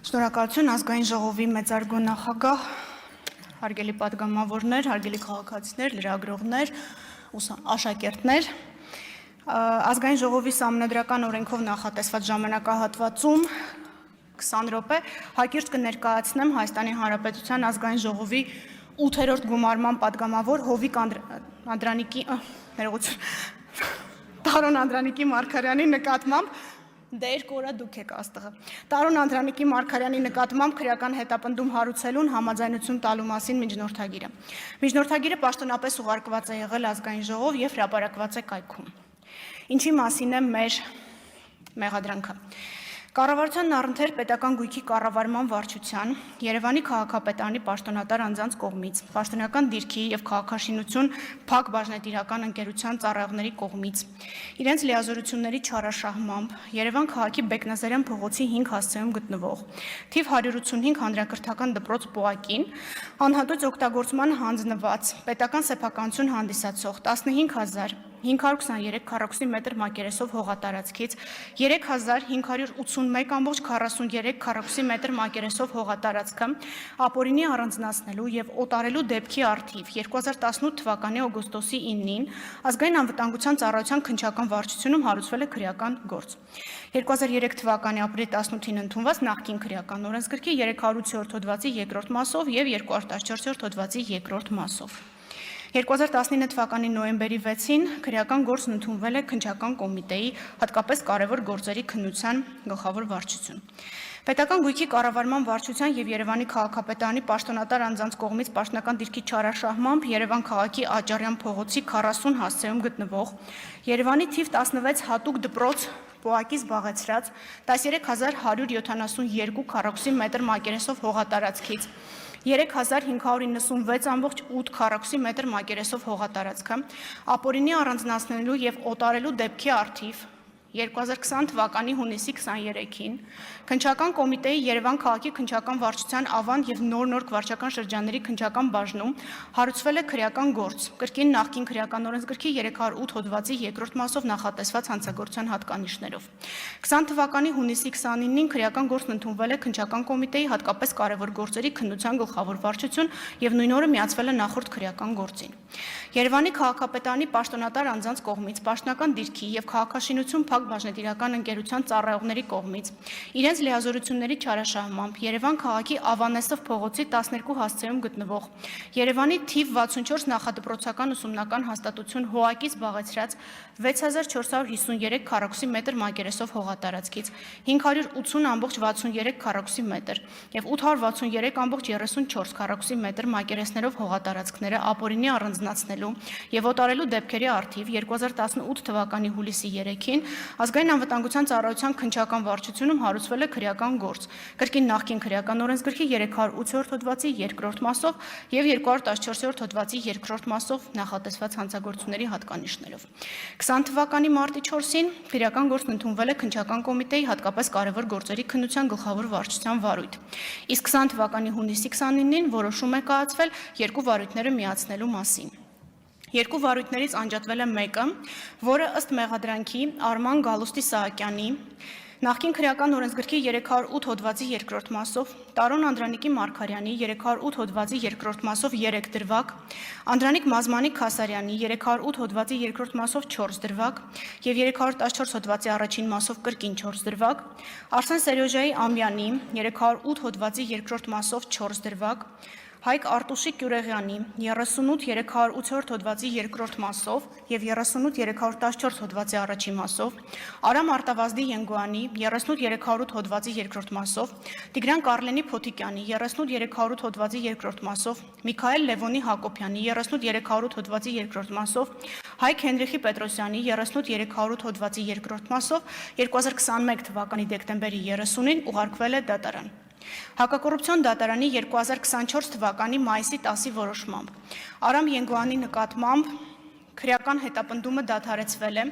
Շնորհակալություն ազգային ժողովի մեծարգո նախագահ, հարգելի պատգամավորներ, հարգելի քաղաքացիներ, լրագրողներ, աշակերտներ, ազգային ժողովի սահմանադրական օրենքով նախատեսված ժամանակահատվածում 20 րոպե հակիրճ կներկայացնեմ Հայաստանի Հանրապետության ազգային ժողովի 8-րդ գումարման պատգամավոր Հովիկ Տարոն Անդրանիկի Մարգարյանի նկատմամբ Դեր կորա դուք եք աստղը։ Տարոն Անդրանիկի Մարգարյանի նկատմամբ քրեական հետապնդում հարուցելուն համաձայնություն տալու մասին միջնորդագիրը։ Միջնորդագիրը պաշտոնապես ուղարկված է եղել ազգային ժողով եւ հրապարակված է կայքում։ Ինչի մասին է մեր մեղադրանքը։ Կառավարության առընթեր պետական գույքի կառավարման վարչության Երևանի քաղաքապետարանի պաշտոնատար անձանց կողմից, պաշտոնական դիրքի եւ քաղաքաշինություն փակ բաժնետիրական ընկերության ծառայողների կողմից, իրենց լիազորությունների չարաշահմամբ Երևան քաղաքի Բեկնազարյան փողոցի 5 հասցեում գտնվող թիվ 185 հանրակրթական դպրոց Պոակին անհատոց օգտագործման հանձնված պետական սեփականություն հանդիսացող 15523 քառակուսի մետր մակերեսով հողատարածքից 3581.43 քառակուսի մետր մակերեսով հողատարածքը ապօրինի առանձնացնելու եւ օտարելու դեպքի առթիվ 2018 թվականի օգոստոսի 9-ին ազգային անվտանգության ծառայության քննչական վարչությունում հարուցվել է քրեական գործ։ 2003 թվականի ապրիլի 18-ին ընդունված նախկին քրեական օրենսգրքի 308-րդ հոդվածի 2-րդ մասով եւ 214-րդ հոդվածի 2-րդ մասով։ 2019 թվականի նոյեմբերի 6-ին քրեական գործն ընդունվել է քննչական կոմիտեի հատկապես կարևոր գործերի քննության գլխավոր վարչություն։ Պետական գույքի կառավարման վարչության եւ Երևանի քաղաքապետարանի պաշտոնատար անձանց կողմից պաշտոնական դիրքի չարաշահմամբ Երևան քաղաքի Աճարյան փողոցի 40 հասցեում գտնվող Երևանի թիվ 16 հատուկ դպրոց Պոակի զբաղեցրած 13172 քառակուսի մետր մակերեսով հողատարածքից 3596.8 քառակուսի մետր մակերեսով հողատարածքը ապօրինի առանձնացնելու եւ օտարելու դեպքի առթիվ 2020 թվականի հունիսի 23-ին քննչական կոմիտեի Երևան քաղաքի քննչական վարչության Ավան եւ նոր վարչական շրջանների քննչական բաժնում հարուցվել է քրեական գործ կրկին նախկին քրեական օրենսգրքի 308 հոդվածի 2-րդ մասով նախատեսված հանցագործության հատկանիշներով 20 թվականի հունիսի 29-ին քրեական գործն ընդունվել է քննչական կոմիտեի հատկապես կարևոր գործերի քննության գլխավոր վարչություն եւ նույն օրը միացվել է նախորդ քրեական գործին Երևանի քաղաքապետարանի պաշտոնատար անձանց կողմից պաշտոնական դիրքի եւ քաղաքաշինություն փակ բաժնետիրական ընկերության ծառայողների կողմից իրենց լիազորությունների չարաշահմամբ Երևան քաղաքի Ավանեսով փողոցի 12 հասցեում գտնվող Երևանի թիվ 64 նախադպրոցական ուսումնական հաստատություն հողակից զբաղեցրած 6453 քառակուսի մետր մակերեսով հողատարածքից 580.63 քառակուսի մետր եւ 863.34 քառակուսի մետր մակերեսներով հողատարածքները ապօրինի առանձնացնելու եւ օտարելու դեպքերի առթիվ 2018 թվականի հուլիսի 3-ին ազգային անվտանգության ծառայության քննչական վարչությունում հարուցվել է քրեական գործ կրկին նախկին քրեական օրենսգրքի 308-րդ հոդվածի 2-րդ մասով եւ 214-րդ հոդվածի 2-րդ մասով նախատեսված հանցագործությունների հատկանիշներով 20 թվականի մարտի 4-ին քրեական գործն ընդունվել է քննչական կոմիտեի հատկապես կարևոր գործերի քննության գլխավոր վարչության վարույթ իսկ 20 թվականի հունիսի 29-ին որոշում է կայացվել երկու վարույթները միացնելու մասին Երկու վարույթներից անջատվել է մեկը, որը ըստ մեղադրանքի Արման Գալուստի Սահակյանի նախկին քրեական օրենսգրքի 308 հոդվածի 2-րդ մասով, Տարոն Անդրանիկի Մարգարյանի 308 հոդվածի 2-րդ մասով 3 դրվագ, Անդրանիկ Մազմանիկ Քասարյանի 308 հոդվածի 2-րդ մասով 4 դրվագ եւ 314 հոդվածի առաջին մասով կրկին 4 դրվագ, Արսեն Սերյոժայի Ամյանի 308 հոդվածի 2-րդ մասով 4 դրվագ, Հայկ Արտուշի Կյուրեղյանի 38-308 հոդվածի 2-րդ մասով եւ 38-314 հոդվածի առաջին մասով, Արամ Արտավազդի Ենգոյանի 38-308 հոդվածի 2-րդ մասով, Տիգրան Կարլենի Փոթիկյանի 38-308 հոդվածի 2-րդ մասով, Միքայել Լևոնի Հակոբյանի 38-308 հոդվածի 2-րդ մասով, Հայկ Հենրիխի Պետրոսյանի 38-308 հոդվածի 2-րդ մասով 2021 թվականի դեկտեմբերի 30-ին ուղարկվել է դատարան։ Հակակոռուպցիոն դատարանի 2024 թվականի մայիսի 10-ի որոշմամբ Արամ Ենգոյանի նկատմամբ քրեական հետապնդումը դադարեցվել է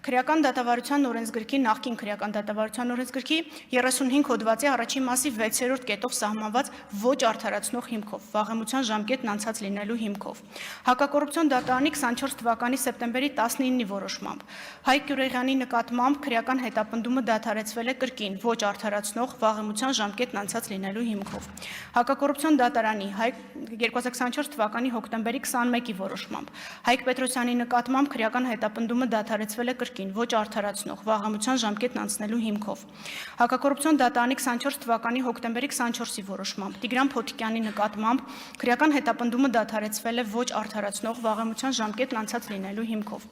Քրեական դատավարության օրենսգրքի նախկին քրեական դատավարության օրենսգրքի 35 հոդվածի առաջին մասի 6-րդ կետով սահմանված ոչ արդարացնող հիմքով, վաղեմության ժամկետն անցած լինելու հիմքով։ Հակակոռուպցիոն դատարանի 24 թվականի սեպտեմբերի 19-ի որոշմամբ Հայկ Գյուղեղյանի նկատմամբ քրեական հետապնդումը դադարեցվել է կրկին ոչ արդարացնող վաղեմության ժամկետն անցած լինելու հիմքով։ Հակակոռուպցիոն դատարանի 2024 թվականի հոկտեմբերի 21-ի որոշմամբ Հայկ Պետրոսյանի նկատմամբ քրեական հետապնդումը դադարեցվել է կրկին ոչ արդարացնող վաղամության ժամկետն անցնելու հիմքով։ Հակակոռուպցիոն դատարանի 24 թվականի հոկտեմբերի 24-ի որոշմամբ Տիգրան Փոթիկյանի նկատմամբ քրեական հետապնդումը դադարեցվել է ոչ արդարացնող վաղամության ժամկետն անցած լինելու հիմքով։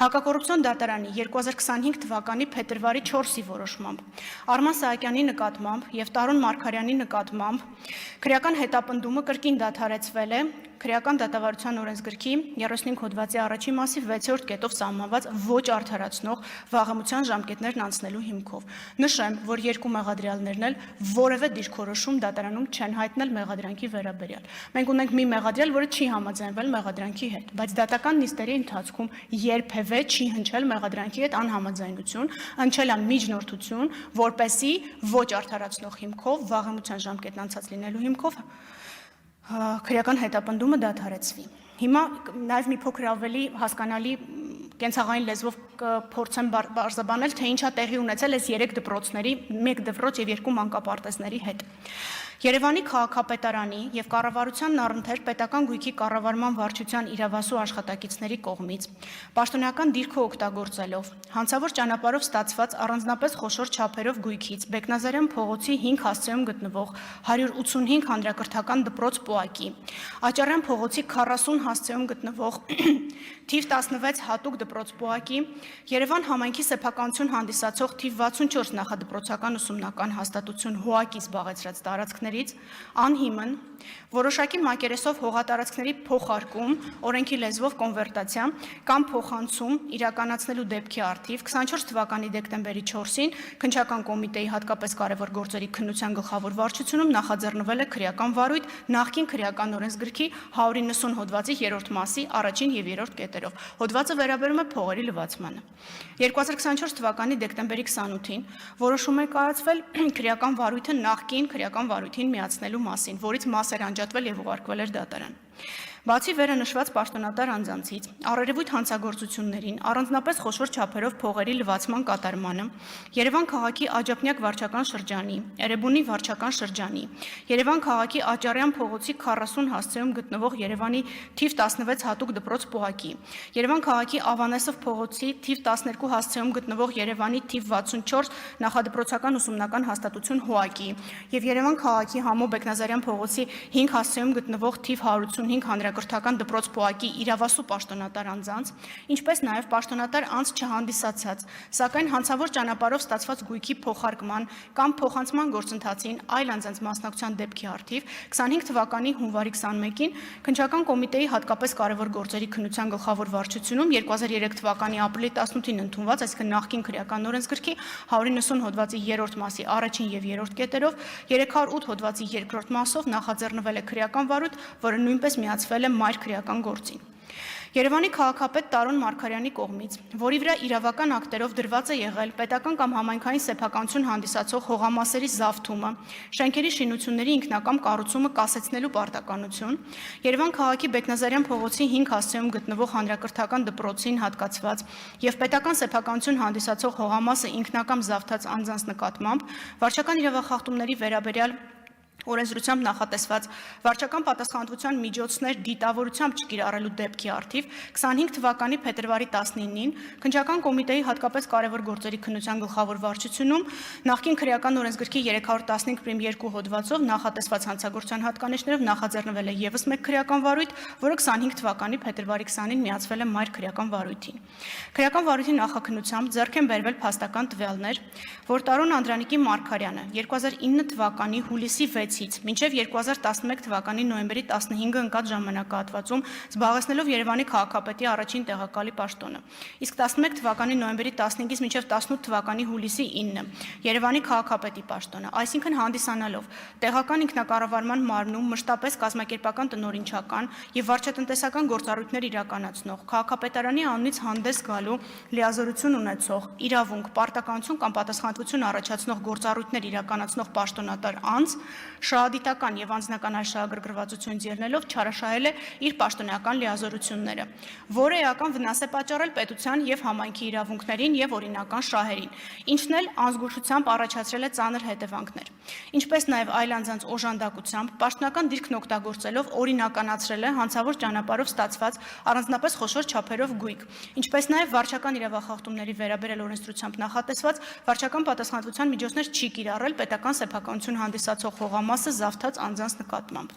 Հակակոռուպցիոն դատարանի 2025 թվականի փետրվարի 4-ի որոշմամբ Արման Սահակյանի նկատմամբ եւ Տարոն Մարգարյանի նկատմամբ քրեական հետապնդումը կրկին դադարեցվել է քրեական դատավարության օրենսգրքի 35 հոդվածի առաջին մասի 6-րդ կետով սահմանված ոչ արդարացնող վաղամության ժամկետներն անցնելու հիմքով։ Նշեմ, որ երկու մեղադրյալներն էլ որևէ դիրքորոշում դատարանում չեն հայտնել մեղադրանքի վերաբերյալ։ Մենք ունենք մի մեղադրյալ, որը չի համաձայնվել մեղադրանքի հետ, բայց դատական նիստերի ընթացքում երբևէ չի հնչել մեղադրանքի հետ անհամաձայնություն, հնչել է միջնորդություն, որպեսզի ոչ արդարացնող հիմքով վաղամության ժամկետն անցած լինելու հիմքով քրեական հետապնդումը դադարեցվի։ Հիմա նաև մի փոքր ավելի հասկանալի կենցաղային լեզվով կփորձեմ բարձրաբանել, թե ինչա տեղի ունեցել այս 3 դպրոցների, 1 դպրոց եւ 2 մանկապարտեզների հետ։ Երևանի քաղաքապետարանի եւ կառավարության առընթեր պետական գույքի կառավարման վարչության իրավասու աշխատակիցների կողմից պաշտոնական դիրքը օգտագործելով հանցավոր ճանապարհով ստացված առանձնապես խոշոր չափերով գույքից Բեկնազարյան փողոցի 5 հասցեում գտնվող 185 հանրակրթական դպրոց պոակի, Աճարյան փողոցի 40 հասցեում գտնվող թիվ 16 հատուկ դպրոց պոակի, Երևան համայնքի սեփականություն հանդիսացող թիվ 64 նախադպրոցական ուսումնական հաստատություն ՀՈԱԿ-ի զբաղեցրած տարածքներից անհիմն որոշակի մակերեսով հողատարածքների փոխարկում, օրենքի լեզվով կոնվերտացիա կամ փոխանցում իրականացնելու դեպքի առթիվ 24 թվականի դեկտեմբերի 4-ին քննչական կոմիտեի հատկապես կարևոր գործերի քննության գլխավոր վարչությունում նախաձեռնվել է քրեական վարույթ նախկին քրեական օրենսգրքի 190 հոդվածի 3-րդ մասի առաջին եւ 3-րդ կետերով։ Հոդվածը վերաբերում է փողերի լվացմանը։ 2024 թվականի դեկտեմբերի 28-ին որոշում է կայացվել քրեական վարույթը նախկին քրեական վարույթին միացնելու մասին, որից մաս էր անջատվել եւ ուղարկվել էր դատարան։ Բացի վերանշված պաշտոնատար անձանցից, առերևույթ հանցագործություններին, առանձնապես խոշոր չափերով փողերի լվացման կատարմանը, Երևան քաղաքի Աջափնյակ վարչական շրջանի, Էրեբունի վարչական շրջանի, Երևան քաղաքի Աճարյան փողոցի 40 հասցեում գտնվող Երևանի թիվ 16 հատուկ դպրոց պոակի, Երևան քաղաքի Ավանեսով փողոցի թիվ 12 հասցեում գտնվող Երևանի թիվ 64 նախադպրոցական ուսումնական հաստատություն ՀՈԱԿ-ի եւ Երևան քաղաքի Համո Բեկնազարյան փողոցի 5 հասցեում գտնվող թիվ 185 հանրակրթական դպրոց պոակի իրավասու պաշտոնատար անձանց, ինչպես նաև պաշտոնատար անձ չհանդիսացած, սակայն հանցավոր ճանապարհով ստացված գույքի փոխարկման կամ փոխանցման գործընթացին այլ անձանց մասնակցության դեպքի առթիվ 25 թվականի հունվարի 21-ին քննչական կոմիտեի հատկապես կարևոր գործերի քննության գլխավոր վարչությունում 2003 թվականի ապրիլի 18-ին ընդունված, այսինքն նախկին քրեական օրենսգրքի 190 հոդվածի 3-րդ մասի առաջին եւ 3-րդ կետերով 308 հոդվածի 2-րդ մասով նախաձեռնվել է քրեական վարույթ, որը նույնպես միացվել է մայր քրեական գործին։ Երևանի քաղաքապետ Տարոն Մարգարյանի կողմից, որի վրա իրավական ակտերով դրված է եղել պետական կամ համայնքային սեփականություն հանդիսացող հողամասերի զավթումը, շենքերի շինությունների ինքնակամ կառուցումը կասեցնելու պարտականություն, Երևան քաղաքի Բեկնազարյան փողոցի 5 հասցեում գտնվող հանրակրթական դպրոցին հատկացված եւ պետական սեփականություն հանդիսացող հողամասը ինքնակամ զավթած անձանց նկատմամբ վարչական իրավախախտումների վերաբերյալ օրենսդրությամբ նախատեսված վարչական պատասխանատվության միջոցներ դիտավորությամբ չկիրառելու դեպքի առթիվ 25 թվականի փետրվարի 19-ին քննչական կոմիտեի հատկապես կարևոր գործերի քննության գլխավոր վարչությունում նախկին քրեական օրենսգրքի 315-2 հոդվածով նախատեսված հանցագործության հատկանիշներով նախաձեռնվել է եւս մեկ քրեական վարույթ, որը 25 թվականի փետրվարի 20-ին միացվել է մայր քրեական վարույթին։ Քրեական վարույթի նախաքննությամբ ձեռք են բերվել փաստական տվյալներ, որ Տարոն Անդրանիկի Մարգարյանը 2009 թվականի հուլիսի 6 6-ից մինչև 2011 թվականի նոյեմբերի 15-ը ընկած ժամանակահատվածում զբաղեցնելով Երևանի քաղաքապետի առաջին տեղակալի պաշտոնը, իսկ 11 թվականի նոյեմբերի 15-ից մինչև 18 թվականի հուլիսի 9-ը Երևանի քաղաքապետի պաշտոնը, այսինքն հանդիսանալով տեղական ինքնակառավարման մարմնում մշտապես կազմակերպական տնօրինչական եւ վարչատնտեսական գործառույթներ իրականացնող, քաղաքապետարանի անունից հանդես գալու լիազորություն ունեցող, իրավունք, պարտականություն կամ պատասխանատվություն առաջացնող գործառույթներ իրականացնող պաշտոնատար անձ շահադիտական եւ անձնական այլ շահագրգռվածությունից ելնելով չարաշահել է իր պաշտոնական լիազորությունները, որը էական վնաս է պատճառել պետության եւ համայնքի իրավունքներին եւ օրինական շահերին, ինչն էլ անզգուշությամբ առաջացրել է ծանր հետևանքներ, ինչպես նաեւ այլ անձանց օժանդակությամբ պաշտոնական դիրքն օգտագործելով օրինականացրել է հանցավոր ճանապարհով ստացված առանձնապես խոշոր չափերով գույք, ինչպես նաեւ վարչական իրավախախտումների վերաբերել օրենսդրությամբ նախատեսված վարչական պատասխանատվության միջոցներ չի կիրառել պետական սեփականություն հանդիսացող հողամասը զավթած անձանց նկատմամբ։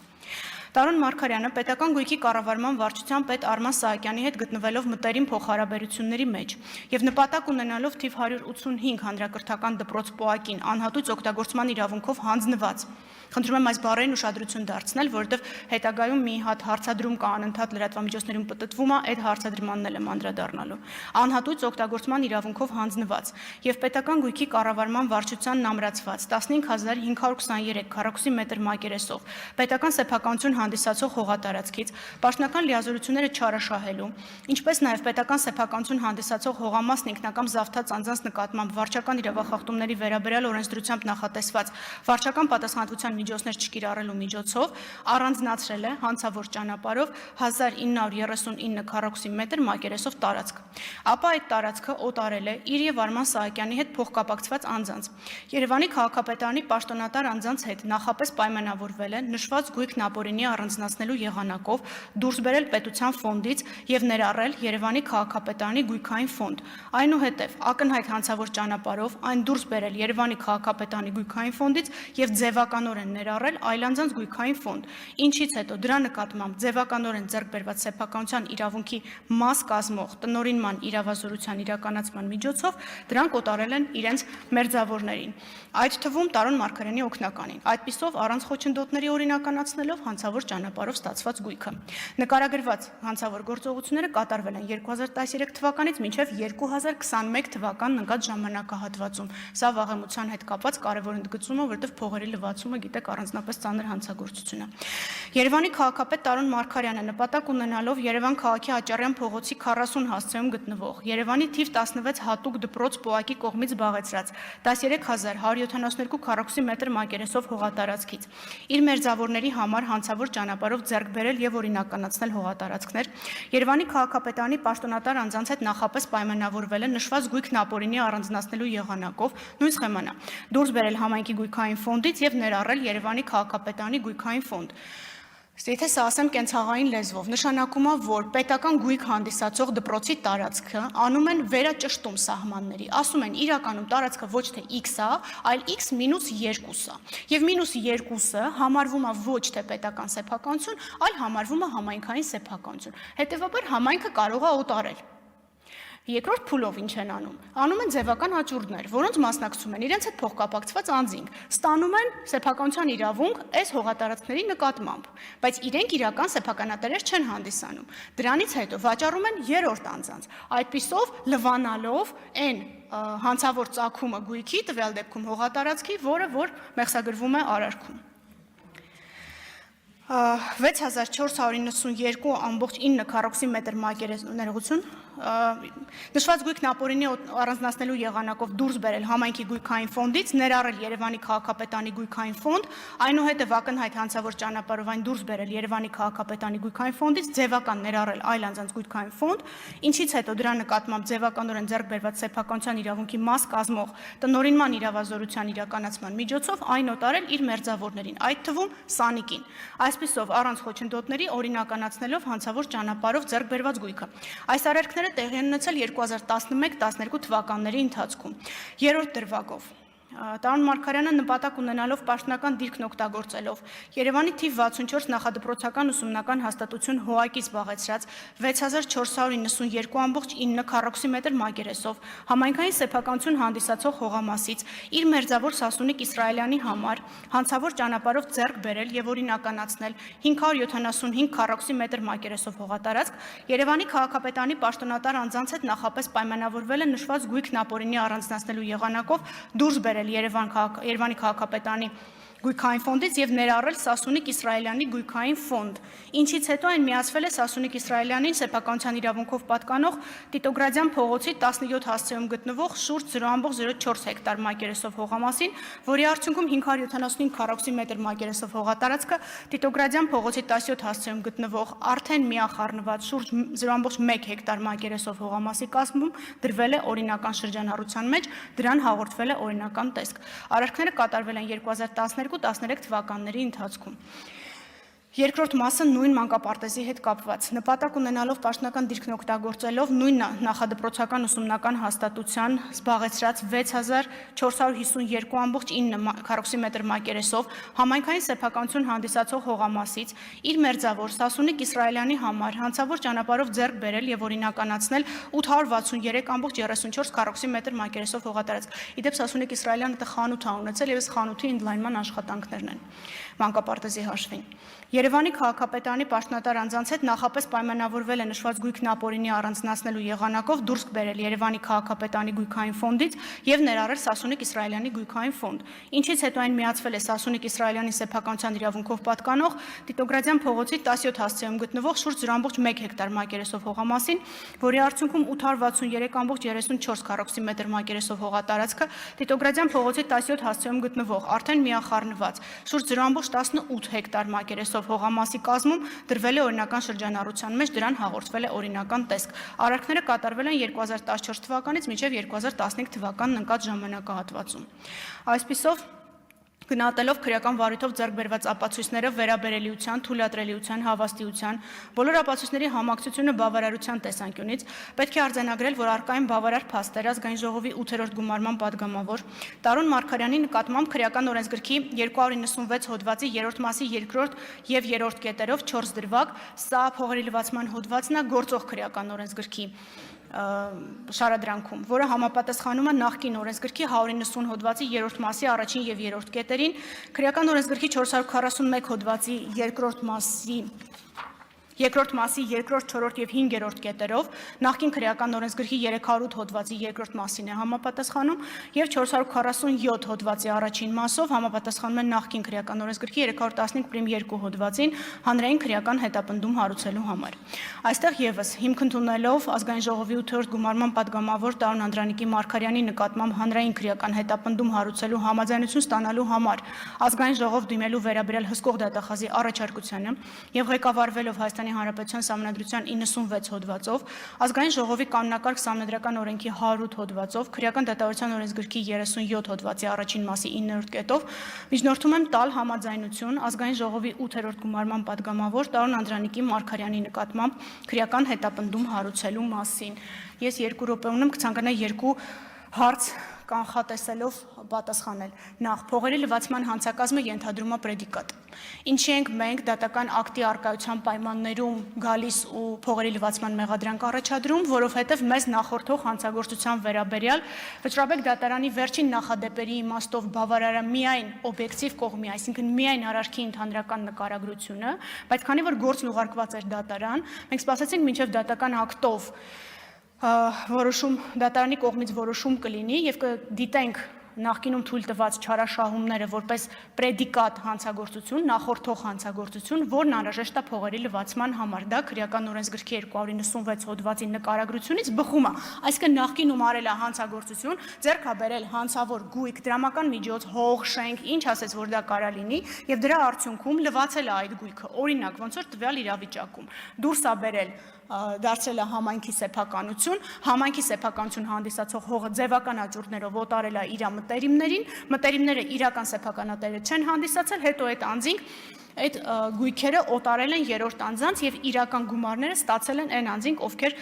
Տարոն Մարգարյանը պետական գույքի կառավարման վարչության պետ Արման Սահակյանի հետ գտնվելով մտերիմ փոխհարաբերությունների մեջ եւ նպատակ ունենալով թիվ 185 հանրակրթական դպրոց ՊՕԱԿ-ին անհատույց օգտագործման իրավունքով հանձնված։ Խնդրում եմ այս բառերին ուշադրություն դարձնել, որովհետև հետագայում մի հատ հարցադրում կա անընդհատ լրատվամիջոցներում պտտվում է, այդ հարցադրմանն էլ եմ անդրադառնալու։ Անհատույց օգտագործման իրավունքով հանձնված եւ պետական գույքի կառավարման վարչությանն ամրացված 15523 քառակուսի մետր մակերեսով պետական սեփականություն հանդիսացող հողատարածքից պաշտոնական լիազորությունները չարաշահելու, ինչպես նաեւ պետական սեփականություն հանդիսացող հողամասն ինքնակամ զավթած անձանց նկատմամբ վարչական իրավախախտումների վերաբերյալ օրենսդրությամբ նախատեսված վարչական պատասխանատվության միջոցներ չկիրառելու միջոցով առանձնացրել է հանցավոր ճանապարհով 1939 քառակուսի մետր մակերեսով տարածք։ Ապա այդ տարածքը օտարել է իր եւ Արման Սահակյանի հետ փոխկապակցված անձանց։ Երևանի քաղաքապետարանի պաշտոնատար անձանց հետ նախապես պայմանավորվել է նշված գույքն ապօրինի առանձնացնելու եղանակով դուրս բերել պետության ֆոնդից եւ ներառել Երևանի քաղաքապետարանի գույքային ֆոնդ։ Այնուհետև ակնհայտ հանցավոր ճանապարհով այն դուրս բերել Երևանի քաղաքապետարանի գույքային ֆոնդից եւ ձևականորեն ներառել այլ անձանց գույքային ֆոնդ, ինչից հետո դրա նկատմամբ ձևականորեն ձեռք բերված սեփականության իրավունքի մաս կազմող տնօրինման իրավազորության իրականացման միջոցով դրանք օտարել են իրենց մերձավորներին, այդ թվում Տարոն Մարգարյանի օգնականին, այդպիսով առանց խոչընդոտների օրինականացնելով հանցավոր ճանապարհով ստացված գույքը։ Նկարագրված հանցավոր գործողությունները կատարվել են 2013 թվականից մինչև 2021 թվականն ընկած ժամանակահատվածում։ Սա վաղեմության հետ կապված կարևոր ընդգծում է, որովհետև փողերի լվացումը գիտեք առանձնապես ծանր հանցագործություն է։ Երևանի քաղաքապետ Տարոն Մարգարյանը նպատակ ունենալով Երևան քաղաքի Աճարյան փողոցի 40 հասցեում գտնվող Երևանի թիվ 16 հատուկ դպրոց ՊՕԱԿ-ի կողմից զբաղեցրած 13172 քառակուսի մետր մակերեսով հողատարածքից իր մերձավորների համար հանցավոր ճանապարհով ձեռք բերել եւ օրինականացնել հողատարածքներ, Երևանի քաղաքապետարանի պաշտոնատար անձանց հետ նախապես պայմանավորվել է նշված գույքն ապօրինի առանձնացնելու եղանակով նույն սխեմանա դուրս բերել համայնքի գույքային ֆոնդից եւ ներառել Երևանի քաղաքապետարանի գույքային ֆոնդ։ Եթե սա ասեմ կենցաղային լեզվով, նշանակում է, որ պետական գույք հանդիսացող դպրոցի տարածքը անում են վերաճշտում սահմանների, ասում են իրականում տարածքը ոչ թե X է, այլ X մինուս 2 է, եւ մինուս 2-ը համարվում է ոչ թե պետական սեփականություն, այլ համարվում է համայնքային սեփականություն, հետեւաբար համայնքը կարող է օտարել։ Երկրորդ փուլով ինչ են անում։ Անում են ձևական հաճուրդներ, որոնց մասնակցում են իրենց հետ փոխկապակցված անձինք, ստանում են սեփականության իրավունք այս հողատարածքների նկատմամբ, բայց իրենք իրական սեփականատերեր չեն հանդիսանում։ Դրանից հետո վաճառում են երրորդ անձանց, այդպիսով լվանալով այն հանցավոր ծագումը գույքի, տվյալ դեպքում հողատարածքի, որը որ մեղսագրվում է արարքում։ 6492.9 քառակուսի մետր մակերեսություն նշված գույքն ապօրինի առանձնացնելու եղանակով դուրս բերել համայնքի գույքային ֆոնդից, ներառել Երևանի քաղաքապետարանի գույքային ֆոնդ, այնուհետև ակնհայտ հանցավոր ճանապարհով այն դուրս բերել Երևանի քաղաքապետարանի գույքային ֆոնդից, ձևական ներառել այլ անձանց գույքային ֆոնդ, ինչից հետո դրա նկատմամբ ձևականորեն ձեռք բերված սեփականության իրավունքի մաս կազմող տնօրինման իրավազորության իրականացման միջոցով այն օտարել իր մերձավորներին, այդ թվում Սանիկին, այսպիսով առանց խոչընդոտների օրինականացնելով հանցավոր ճանապարհով ձեռք բերված գույքը։ Այս արարքները տեղի են ունեցել 2011-12 թվականների ընթացքում։ Երրորդ դրվագով Տարոն Մարգարյանը նպատակ ունենալով պաշտոնական դիրքն օգտագործելով Երևանի թիվ 64 նախադպրոցական ուսումնական հաստատություն ՀՕԱԿ-ից զբաղեցրած 6492.9 քառակուսի մակերեսով համայնքային սեփականություն հանդիսացող հողամասից իր մերձավոր Սասունիկ Իսրայելյանի համար հանցավոր ճանապարհով ձեռք բերել եւ օրինականացնել 575 քառակուսի մակերեսով հողատարածք Երևանի քաղաքապետարանի պաշտոնատար անձանց հետ նախապես պայմանավորվել է նշված գույքն ապօրինի առանձնացնելու եղանակով դուրս բերել Երևանի քաղաքապետարանի գույքային ֆոնդից եւ ներառել Սասունիկ Իսրայելյանի գույքային ֆոնդ, ինչից հետո այն միացվել է Սասունիկ Իսրայելյանին սեփականության իրավունքով պատկանող Տիտոգրադյան փողոցի 17 հասցեում գտնվող շուրջ 0.04 հեկտար մակերեսով հողամասին, որի արդյունքում 575 քառակուսի մակերեսով հողատարածքը Տիտոգրադյան փողոցի 17 հասցեում գտնվող արդեն միախառնված շուրջ 0.1 հեկտար մակերեսով հողամասի կազմում դրվել է օրինական շրջանառության մեջ, դրան հաղորդվել է օրինական տեսք։ Արարքները կատարվել են 2012-13 թվականների ընթացքում։ Երկրորդ մասը նույն մանկապարտեզի հետ կապված նպատակ ունենալով պաշտոնական դիրքն օգտագործելով նույն նախադպրոցական ուսումնական հաստատության զբաղեցրած 6452.9 քառակուսի մակերեսով համայնքային սեփականություն հանդիսացող հողամասից իր մերձավոր Սասունիկ Իսրայելյանի համար հանցավոր ճանապարհով ձեռք բերել եւ օրինականացնել 863.34 քառակուսի մակերեսով հողատարածք։ Իդեպ Սասունիկ Իսրայելյանը դա խանութ է ունեցել եւ այս խանութի ընդլայնման աշխատանքներն են մանկապարտեզի հաշվին։ Երևանի քաղաքապետարանի պաշտոնատար անձանց հետ նախապես պայմանավորվել է նշված գույքն ապօրինի առանձնացնելու եղանակով դուրս բերել Երևանի քաղաքապետարանի գույքային ֆոնդից եւ ներառել Սասունիկ Իսրայելյանի գույքային ֆոնդ, ինչից հետո այն միացվել է Սասունիկ Իսրայելյանի սեփականության իրավունքով պատկանող Տիտոգրադյան փողոցի 17 հասցեում գտնվող շուրջ 0.1 հեկտար մակերեսով հողամասին, որի արդյունքում 863.34 քառակուսի մակերեսով հողատարածքը Տիտոգրադյան փողոցի 17 հասցեում գտնվող արդեն միախառնված շուրջ 0.18 հեկտար մակերեսով հողամասի կազմում դրվել է օրինական շրջանառության մեջ, դրան հաղորդվել է օրինական տեսք։ Արարքները կատարվել են 2014 թվականից մինչև 2015 թվականն ընկած ժամանակահատվածում։ Այսպիսով գնահատելով քրեական վարույթով ձեռք բերված ապացույցները վերաբերելիության, թույլատրելիության, հավաստիության, բոլոր ապացույցների համակցությունը բավարարության տեսանկյունից պետք է արձանագրել, որ առկա են բավարար փաստեր ազգային ժողովի 8-րդ գումարման падգամավոր Տարոն Մարգարյանի նկատմամբ քրեական օրենսգրքի 296 հոդվածի 3-րդ մասի 2-րդ եւ 3-րդ կետերով 4 դրվագ, սա փողերի լվացման հոդվածն է գործող քրեական օրենսգրքի շարադրանքում, որը համապատասխանում է նախկին օրենսգրքի 190 հոդվածի 3-րդ մասի առաջին եւ 3-րդ կետերին, քրեական օրենսգրքի 441 հոդվածի 2-րդ մասի 2-րդ մասի 2-րդ, 4-րդ եւ 5-րդ կետերով, նախկին քրեական օրենսգրքի 308 հոդվածի 2-րդ մասին է համապատասխանում եւ 447 հոդվածի առաջին մասով համապատասխանում են նախկին քրեական օրենսգրքի 315.2 հոդվածին հանրային քրեական հետապնդում հարուցելու համար։ Այստեղ եւս հիմք ընդունելով ազգային ժողովի 8-րդ գումարման падգամավոր Տարոն Անդրանիկի Մարգարյանի նկատմամբ հանրային քրեական հետապնդում հարուցելու համաձայնություն ստանալու համար ազգային ժողով դիմելու վերաբերյալ հսկող դատախազի առաջարկությանը եւ ղեկավարվելով Հայաստանի Հանրապետության Սահմանադրության 96 հոդվածով, ազգային ժողովի կանոնակարգ սահմանադրական օրենքի 108 հոդվածով, քրեական դատավարության օրենսգրքի 37 հոդվածի առաջին մասի 9-րդ կետով, միջնորդում եմ տալ համաձայնություն ազգային ժողովի 8-րդ գումարման падգամավոր Տարոն Անդրանիկի Մարգարյանի նկատմամբ քրեական հետապնդում հարուցելու մասին։ Ես 2 րոպե ունեմ, կցանկանայի 2 հարց կանխատեսելով պատասխանել։ Նախ, փողերի լվացման հանցակազմը ենթադրում է պրեդիկատ։ Ինչի ենք մենք դատական ակտի առկայության պայմաններում գալիս ու փողերի լվացման մեղադրանք առաջադրում, որովհետև մեզ նախորդող հանցագործության վերաբերյալ Վճռաբեկ դատարանի վերջին նախադեպերի իմաստով բավարարը միայն օբյեկտիվ կողմի, այսինքն միայն արարքի ընդհանրական նկարագրությունը, բայց քանի որ գործն ուղարկված էր դատարան, մենք սպասեցինք մինչև դատական ակտով որոշում դատարանի կողմից որոշում կլինի եւ կդիտենք նախկինում թույլ տված չարաշահումները որպես պրեդիկատ հանցագործություն, նախորդող հանցագործություն, որն անհրաժեշտ է փողերի լվացման համար։ Դա քրեական օրենսգրքի 296 հոդվածի նկարագրությունից բխում է։ Այսինքն նախկինում արել է հանցագործություն, ձեռք է բերել հանցավոր գույք, դրամական միջոց, հող, շենք, ինչ ասեց, որ դա կարա լինի, եւ դրա արդյունքում լվացել է այդ գույքը։ Օրինակ, ոնց որ տվյալ իրավիճակում դուրս է բերել դարձել է համայնքի սեփականություն հանդիսացող հողը ձևական աճուրդներով օտարել է իր մտերիմները իրական սեփականատերը չեն հանդիսացել, հետո այդ անձինք այդ գույքերը օտարել են երրորդ անձանց եւ իրական գումարները ստացել են այն անձինք, ովքեր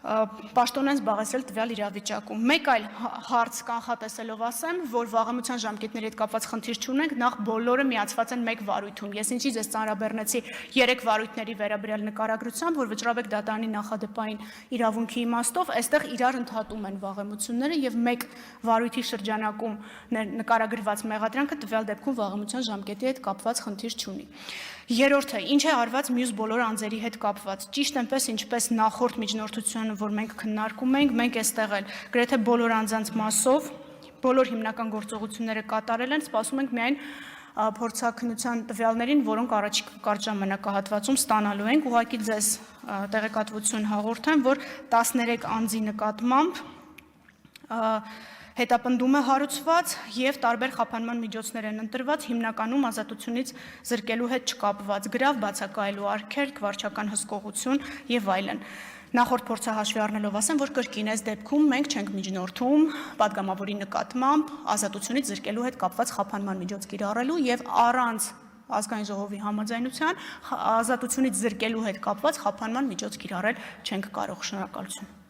պաշտոնեն զբաղեցրել տվյալ իրավիճակում։ Մեկ այլ հարց կանխատեսելով ասեմ, որ վաղեմության ժամկետների հետ կապված խնդիր չունենք, նախ բոլորը միացված են մեկ վարույթում։ Ես ինչի ձեզ ծանրաբեռնեցի 3 վարույթների վերաբերյալ նկարագրությամբ, որ Վճռաբեկ դատարանի նախադեպային իրավունքի իմաստով այստեղ իրար ընդհատում են վաղեմությունները եւ մեկ վարույթի շրջանակում նկարագրված մեղադրանքը տվյալ դեպքում վաղեմության ժամկետի հետ կապված խնդիր չունի։ Երրորդը, ինչ է արված մյուս բոլոր անձերի հետ կապված։ Ճիշտ այնպես, ինչպես նախորդ միջնորդությունը, որ մենք քննարկում ենք, մենք այստեղ էլ գրեթե բոլոր անձանց մասով բոլոր հիմնական գործողությունները կատարել են, սպասում ենք միայն փորձաքննության տվյալներին, որոնք առաջիկա կարճ ժամանակահատվածում ստանալու ենք։ Ուղղակի ձեզ տեղեկատվություն հաղորդեմ, որ 13 անձի նկատմամբ հետապնդում է հարուցված եւ տարբեր խափանման միջոցներ են ընտրված, հիմնականում ազատությունից զրկելու հետ չկապված, գրավ, բացակայելու արգելք, վարչական հսկողություն եւ այլն։ Նախորդ փորձը հաշվի առնելով ասեմ, որ կրկին այս դեպքում մենք չենք միջնորդում պատգամավորի նկատմամբ ազատությունից զրկելու հետ կապված խափանման միջոց կիրառելու եւ առանց ազգային ժողովի համաձայնության ազատությունից զրկելու հետ կապված խափանման միջոց կիրառել չենք կարող։ Շնորհակալություն։